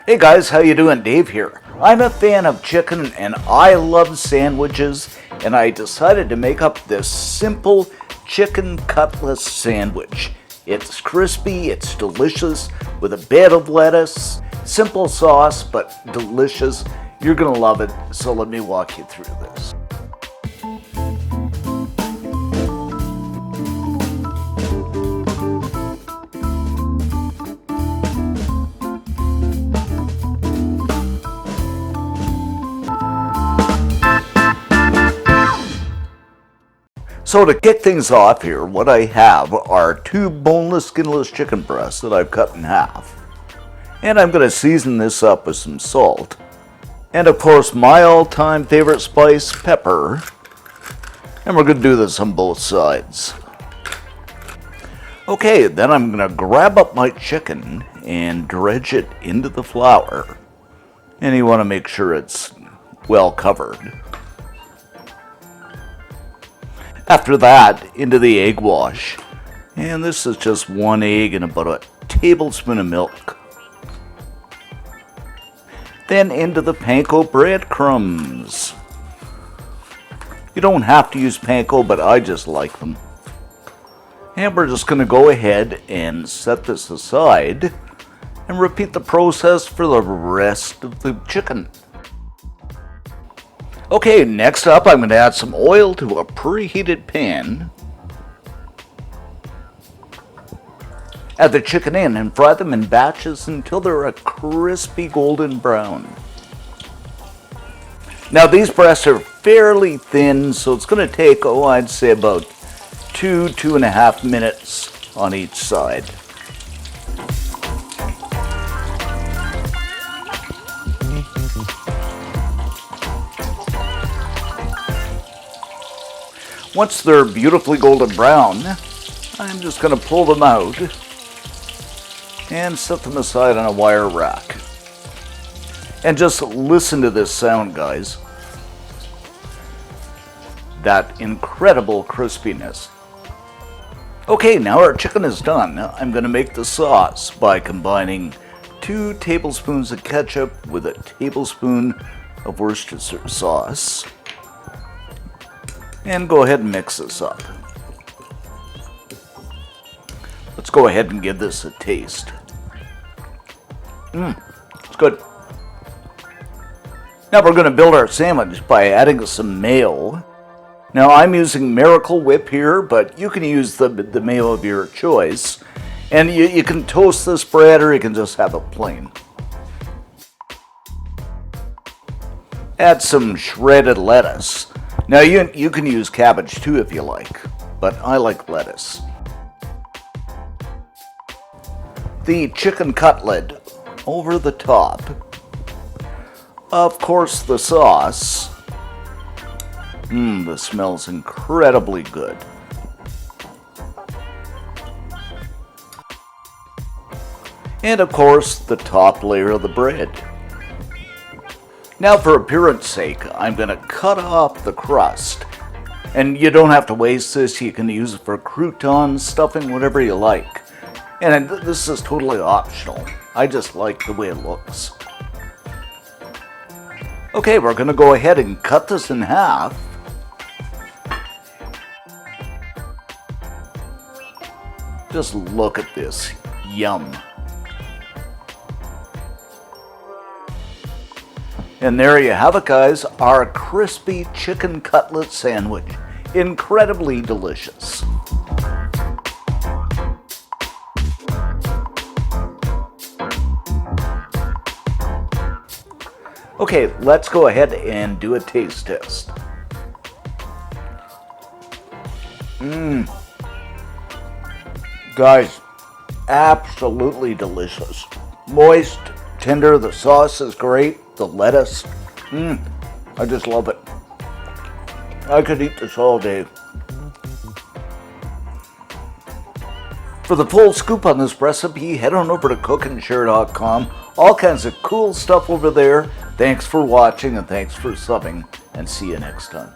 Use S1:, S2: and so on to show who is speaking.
S1: Hey guys, how you doing? Dave here. I'm a fan of chicken and I love sandwiches, and I decided to make up this simple chicken cutlet sandwich. It's crispy, it's delicious, with a bit of lettuce, simple sauce, but delicious. You're gonna love it, so let me walk you through this. So to kick things off here, what I have are 2 boneless, skinless chicken breasts that I've cut in half. And I'm going to season this up with some salt. And of course, my all-time favorite spice, pepper. And we're going to do this on both sides. Okay, then I'm going to grab up my chicken and dredge it into the flour. And you want to make sure it's well covered. After that, into the egg wash. And this is just 1 egg and about a tablespoon of milk. Then into the panko breadcrumbs. You don't have to use panko, but I just like them. And we're just going to go ahead and set this aside and repeat the process for the rest of the chicken. Okay, next up I'm going to add some oil to a preheated pan. Add the chicken in and fry them in batches until they're a crispy golden brown. Now these breasts are fairly thin, so it's going to take, I'd say about 2.5 minutes on each side. Once they're beautifully golden brown, I'm just going to pull them out and set them aside on a wire rack. And just listen to this sound, guys. That incredible crispiness. Okay, now our chicken is done. I'm going to make the sauce by combining 2 tablespoons of ketchup with a tablespoon of Worcestershire sauce. And go ahead and mix this up. Let's go ahead and give this a taste. It's good. Now we're going to build our sandwich by adding some mayo. Now I'm using Miracle Whip here, but you can use the mayo of your choice. And you can toast this bread or you can just have it plain. Add some shredded lettuce. Now you can use cabbage too if you like, but I like lettuce. The chicken cutlet over the top. Of course the sauce. This smells incredibly good. And of course the top layer of the bread. Now for appearance sake, I'm going to cut off the crust. And you don't have to waste this, you can use it for croutons, stuffing, whatever you like. And this is totally optional. I just like the way it looks. Okay, we're going to go ahead and cut this in half. Just look at this. Yum. And there you have it, guys, our crispy chicken cutlet sandwich. Incredibly delicious. Okay, let's go ahead and do a taste test. Guys, absolutely delicious. Moist, tender, the sauce is great. The lettuce, I just love it. I could eat this all day. For the full scoop on this recipe, head on over to cookandshare.com. All kinds of cool stuff over there. Thanks for watching and thanks for subbing, and see you next time.